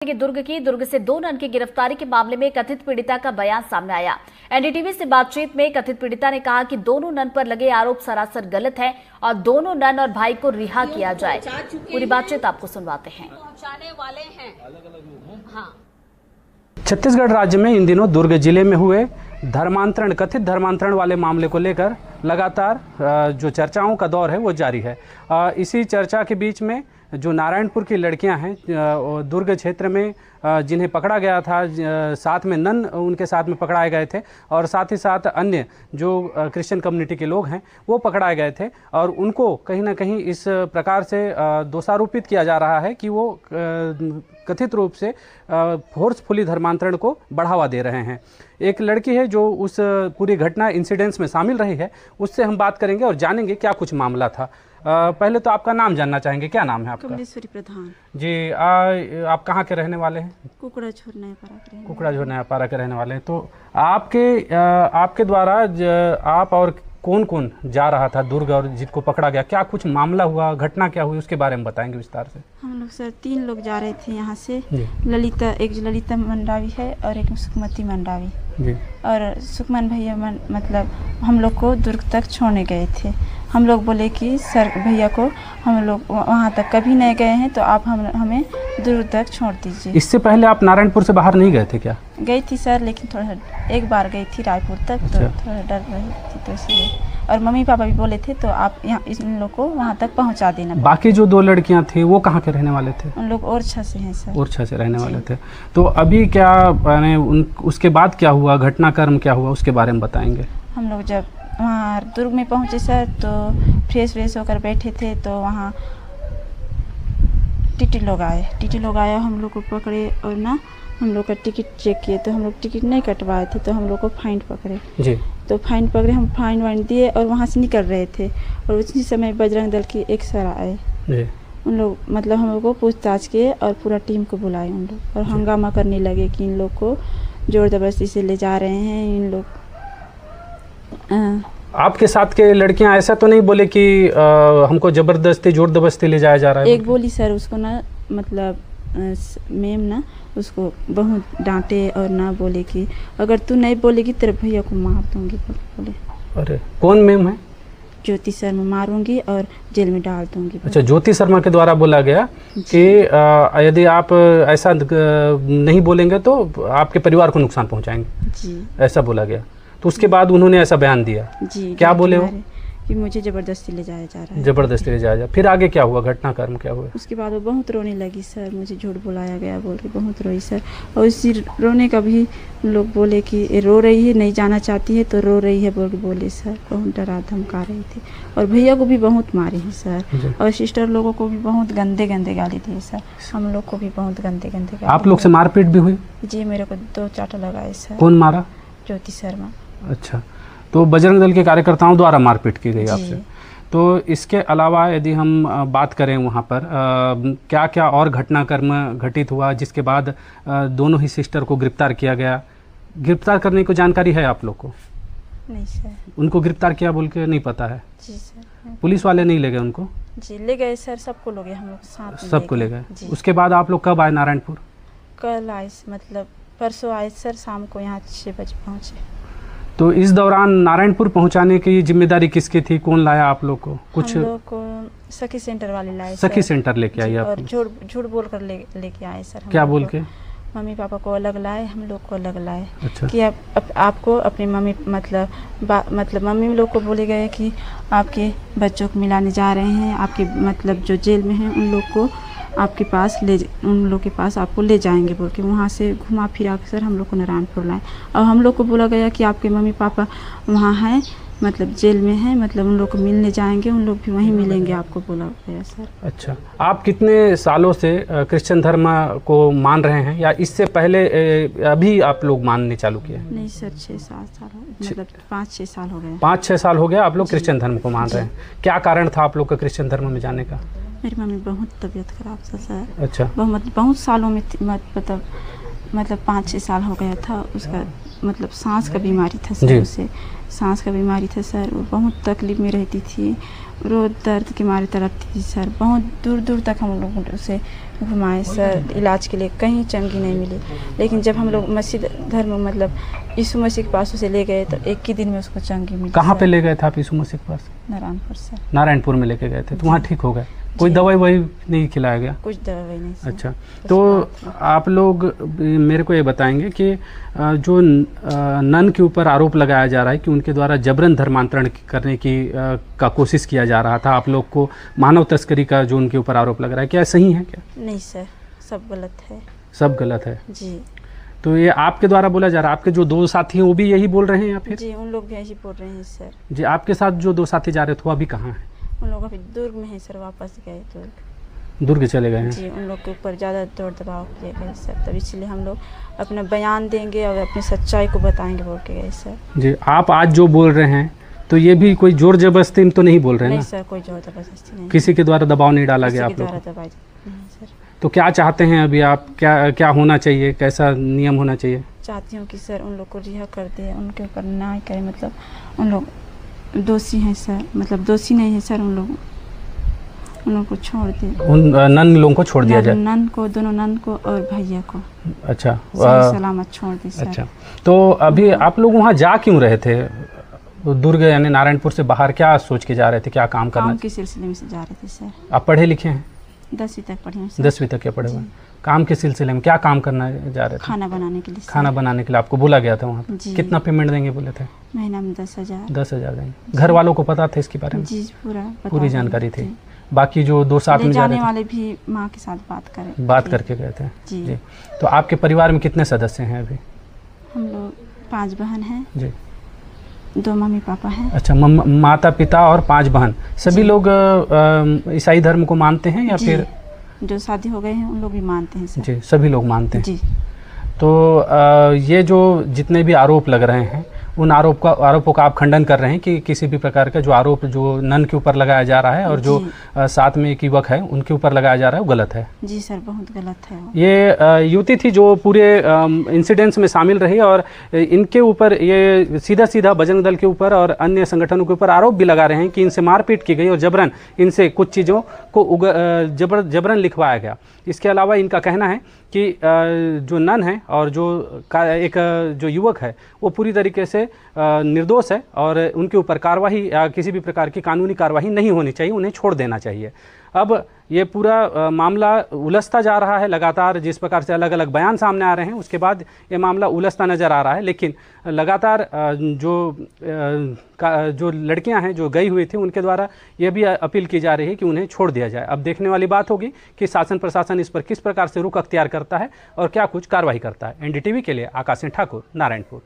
दुर्ग से 2 नन की गिरफ्तारी के मामले में कथित पीड़िता का बयान सामने आया। एनडीटीवी से बातचीत में कथित पीड़िता ने कहा कि दोनों नन पर लगे आरोप सरासर गलत है और दोनों नन और भाई को रिहा किया जाए। पूरी बातचीत आपको सुनवाते हैं। छत्तीसगढ़ राज्य में इन दिनों दुर्ग जिले में हुए कथित धर्मांतरण वाले मामले को लेकर लगातार जो चर्चाओं का दौर है वो जारी है। इसी चर्चा के बीच में जो नारायणपुर की लड़कियां हैं दुर्ग क्षेत्र में जिन्हें पकड़ा गया था, साथ में नन उनके साथ में पकड़ाए गए थे और साथ ही साथ अन्य जो क्रिश्चियन कम्युनिटी के लोग हैं वो पकड़ाए गए थे और उनको कहीं ना कहीं इस प्रकार से दोषारोपित किया जा रहा है कि वो कथित रूप से फोर्सफुली धर्मांतरण को बढ़ावा दे रहे हैं। एक लड़की है जो उस पूरी घटना इंसिडेंट्स में शामिल रही है, उससे हम बात करेंगे और जानेंगे क्या कुछ मामला था। पहले तो आपका नाम जानना चाहेंगे, क्या नाम है आपका? कमलेश्वरी प्रधान जी। आप कहाँ के रहने वाले हैं? कुकड़ाझोर नयापारा कुकड़ाझोर नयापारा के रहने वाले हैं। तो आपके द्वारा आप और कौन कौन जा रहा था दुर्ग और जिसको पकड़ा गया, क्या कुछ मामला हुआ, घटना क्या हुई, उसके बारे में बताएंगे विस्तार से। हम लोग सर 3 लोग जा रहे थे यहाँ से। ललिता मंडावी है और एक सुखमती मंडावी जी। और सुखमन भैया मतलब हम लोग को दुर्ग तक छोड़ने गए थे। हम लोग बोले कि सर भैया को हम लोग वहाँ तक कभी नहीं गए हैं तो आप हमें दुर्ग तक छोड़ दीजिए। इससे पहले आप नारायणपुर से बाहर नहीं गए थे क्या? गई थी सर, लेकिन थोड़ा एक बार गई थी रायपुर तक। अच्छा। तो थोड़ा डर रही थी तो इसलिए, और मम्मी पापा भी बोले थे तो आप यहाँ इन लोग को वहाँ तक पहुँचा देना। बाकी जो 2 लड़कियाँ थी वो कहाँ के रहने वाले थे? उन लोग ओरछा से हैं सर। ओरछा से रहने वाले थे। तो अभी क्या उसके बाद क्या हुआ, घटनाक्रम क्या हुआ, उसके बारे में बताएंगे। हम लोग जब वहाँ दुर्ग में पहुँचे सर तो फ्रेश होकर बैठे थे तो वहाँ टीटी लोग आए, हम लोग को पकड़े और ना हम लोग का टिकट चेक किए तो हम लोग टिकट नहीं कटवाए थे तो हम लोग को फाइन पकड़े जी। तो फाइन पकड़े, हम फाइन वाइन दिए और वहाँ से निकल रहे थे और उसी समय बजरंग दल की एक सर आए जी। उन लोग मतलब हम लोग को पूछताछ किए और पूरा टीम को बुलाए उन लोग और हंगामा करने लगे कि इन लोग को जोर जबरदस्ती से ले जा रहे हैं। इन लोग आपके साथ के लड़कियां ऐसा तो नहीं बोले कि हमको जबरदस्ती जोर जबरदस्ती ले जाया जा रहा है? एक बोली सर, उसको ना मतलब मैम ना उसको बहुत डांटे और ना बोले कि अगर तू नहीं बोलेगी तेरे भैया को मार दूंगी बोले। अरे कौन मैम है? ज्योति शर्मा, मारूंगी और जेल में डाल दूंगी। अच्छा, ज्योति शर्मा के द्वारा बोला गया कि यदि आप ऐसा नहीं बोलेंगे तो आपके परिवार को नुकसान पहुंचाएंगे जी, ऐसा बोला गया। तो उसके बाद उन्होंने ऐसा बयान दिया जी। क्या बोले वो? कि मुझे ज़बरदस्ती ले जाया जा रहा है। ज़बरदस्ती ले जाया जा। फिर आगे क्या हुआ, घटनाक्रम क्या हुआ? उसके बाद वो बहुत रोने लगी सर, मुझे झूठ बुलाया गया बोल के बहुत रोई सर। और उसी रोने का भी लोग बोले कि रो रही है, नहीं जाना चाहती है तो रो रही है बोल के बोले सर। बहुत डरा धमका रही थी और भैया को भी बहुत मारे हैं सर और सिस्टर लोगों को भी बहुत गंदे गाली दिए सर। हम लोग को भी बहुत गंदे गाली। आप लोग से मारपीट भी हुई? जी, मेरे को 2 चाटा लगाए सर। कौन मारा? ज्योति शर्मा। अच्छा, तो बजरंग दल के कार्यकर्ताओं द्वारा मारपीट की गई आपसे। तो इसके अलावा यदि हम बात करें वहाँ पर क्या क्या और घटनाक्रम घटित हुआ जिसके बाद दोनों ही सिस्टर को गिरफ्तार किया गया? गिरफ्तार करने को जानकारी है आप लोग को? नहीं सर। उनको गिरफ्तार किया बोल के नहीं पता है? जी सर। पुलिस वाले नहीं ले गए उनको? जी ले गए सर, सबको ले गए, हम लोग साथ में सबको ले गए। उसके बाद आप लोग कब आए नारायणपुर? कल आए, मतलब परसों आए सर, शाम को यहाँ 6 बजे पहुँचे। तो इस दौरान नारायणपुर पहुंचाने की जिम्मेदारी किसकी थी? कौन लाया आप लोग को? कुछ हम लोग को सखी सेंटर वाले लाए। सखी सेंटर लेके आई आप? और झूठ बोल कर लेके आए सर। क्या बोल के? मम्मी पापा को अलग लाए, हम लोग को अलग लाए। अच्छा। कि आपको अपनी मम्मी मतलब मम्मी लोग को बोले गए कि आपके बच्चों को मिलाने जा रहे हैं, आपके मतलब जो जेल में हैं उन लोग को आपके पास उन लोग के पास आपको ले जाएंगे बोल के वहाँ से घुमा फिरा कर सर हम लोग को नारायणपुर लाए। और हम लोग को बोला गया कि आपके मम्मी पापा वहाँ हैं, मतलब जेल में हैं, मतलब उन लोग को मिलने जाएंगे, उन लोग भी वहीं मिलेंगे आपको बोला गया सर। अच्छा, आप कितने सालों से क्रिश्चियन धर्म को मान रहे हैं या इससे पहले अभी आप लोग मानने चालू किए? नहीं सर, 6-7 साल मतलब 5-6 साल हो गए। 5-6 साल हो गया आप लोग क्रिश्चियन धर्म को मान रहे हैं। क्या कारण था आप लोग का क्रिश्चियन धर्म में जाने का? मेरी मम्मी बहुत तबीयत खराब था सर। अच्छा। बहुत सालों में मतलब मतलब 5-6 साल हो गया था। उसका मतलब सांस का बीमारी था सर, उसे सांस का बीमारी था सर। वो बहुत तकलीफ़ में रहती थी, रोज़ दर्द के मारे तड़पती थी सर। बहुत दूर दूर तक हम लोग उसे घुमाए सर इलाज के लिए, कहीं चंगी नहीं मिली। लेकिन जब हम लोग मसीह धर्म मतलब यीशु मसीह के पास उसे ले गए तो एक ही दिन में उसको चंगी मिली। कहाँ पे ले गए थे आप यीशु मसीह के पास? नारायणपुर सर। नारायणपुर में लेके गए थे, तो वहाँ ठीक हो गए? कोई दवाई वही नहीं खिलाया गया? कुछ दवाई नहीं सर। अच्छा, तो आप लोग मेरे को ये बताएंगे कि जो नन के ऊपर आरोप लगाया जा रहा है कि उनके द्वारा जबरन धर्मांतरण करने की का कोशिश किया जा रहा था, आप लोग को मानव तस्करी का जो उनके ऊपर आरोप लग रहा है, क्या सही है क्या? नहीं सर, सब गलत है। सब गलत है जी। तो ये आपके द्वारा बोला जा रहा है? आपके जो 2 साथी हैं वो भी यही बोल रहे हैं या फिर? जी, उन लोग भी यही बोल रहे हैं सर। जी, आपके साथ जो 2 साथी जा रहे थे वो अभी कहाँ हैं? उन लोग अभी दुर्ग में है सर, वापस गए दुर्ग चले गए हैं? जी, उन लोग के ऊपर ज़्यादा दौड़ दबाव किए गए सर, तब इसलिए हम लोग अपना बयान देंगे और अपनी सच्चाई को बताएंगे बोल के गए सर। जी, आप आज जो बोल रहे हैं तो ये भी कोई जोर जबरदस्ती तो नहीं बोल रहे हैं ना? नहीं सर, कोई जोर जबरदस्ती नहीं, किसी के द्वारा दबाव नहीं डाला गया आप लोग? दबाई नहीं सर। तो क्या चाहते हैं अभी आप? क्या होना चाहिए, कैसा नियम होना चाहिए? चाहती हूँ कि सर उन लोग को रिहा कर दे, उनके ऊपर ना करें। मतलब उन लोग दोषी हैं सर, मतलब दोषी नहीं है सर। उन लोगों को छोड़ दे, उन नन लोगों को छोड़ दिया जाए? नन को, दोनों नन को और भैया को अच्छा सही सलामत छोड़ दे सर। अच्छा, तो अभी आप लोग वहाँ जा क्यों रहे थे दुर्ग यानी नारायणपुर से बाहर? क्या सोच के जा रहे थे, क्या काम करना? काम के सिलसिले में से जा रहे थे सर। आप पढ़े लिखे हैं? 10वीं तक पढ़े हैं सर। 10वीं तक के पढ़े हुए? काम के सिलसिले में क्या काम करना जा रहे थे? खाना बनाने के लिए। खाना बनाने के लिए आपको बोला गया था वहाँ पे? कितना पेमेंट देंगे बोले थे? महीना में 10,000। 10,000 देंगे। घर वालों को पता था इसके बारे में? जी, पूरी जानकारी थी। बाकी जो 2 साथ में जाने वाले भी माँ के साथ बात करके गए थे? जी। तो आपके परिवार में कितने सदस्य हैं अभी? हम लोग 5 बहन हैं जी। 2 मम्मी पापा हैं। अच्छा, माता पिता और 5 बहन। सभी लोग ईसाई धर्म को मानते हैं या फिर? जो शादी हो गए हैं उन लोग भी मानते हैं सर। जी, सभी लोग मानते हैं। जी। तो ये जो जितने भी आरोप लग रहे हैं उन आरोपों का आप खंडन कर रहे हैं कि किसी भी प्रकार का जो आरोप जो नन के ऊपर लगाया जा रहा है और जो साथ में एक युवक है उनके ऊपर लगाया जा रहा है वो गलत है? जी सर, बहुत गलत है। ये युवती थी जो पूरे इंसिडेंट्स में शामिल रही और इनके ऊपर ये सीधा बजरंग दल के ऊपर और अन्य संगठनों के ऊपर आरोप भी लगा रहे हैं कि इनसे मारपीट की गई और जबरन इनसे कुछ चीज़ों को जबरन लिखवाया गया। इसके अलावा इनका कहना है कि जो नन है और एक जो युवक है वो पूरी तरीके से निर्दोष है और उनके ऊपर कार्रवाई या किसी भी प्रकार की कानूनी कार्रवाई नहीं होनी चाहिए, उन्हें छोड़ देना चाहिए। अब ये पूरा मामला उलझता जा रहा है लगातार, जिस प्रकार से अलग अलग बयान सामने आ रहे हैं उसके बाद ये मामला उलझता नज़र आ रहा है। लेकिन लगातार जो लड़कियां हैं जो गई हुई थी उनके द्वारा ये भी अपील की जा रही है कि उन्हें छोड़ दिया जाए। अब देखने वाली बात होगी कि शासन प्रशासन इस पर किस प्रकार से रुख अख्तियार करता है और क्या कुछ कार्रवाई करता है। NDTV के लिए आकाश ठाकुर, नारायणपुर।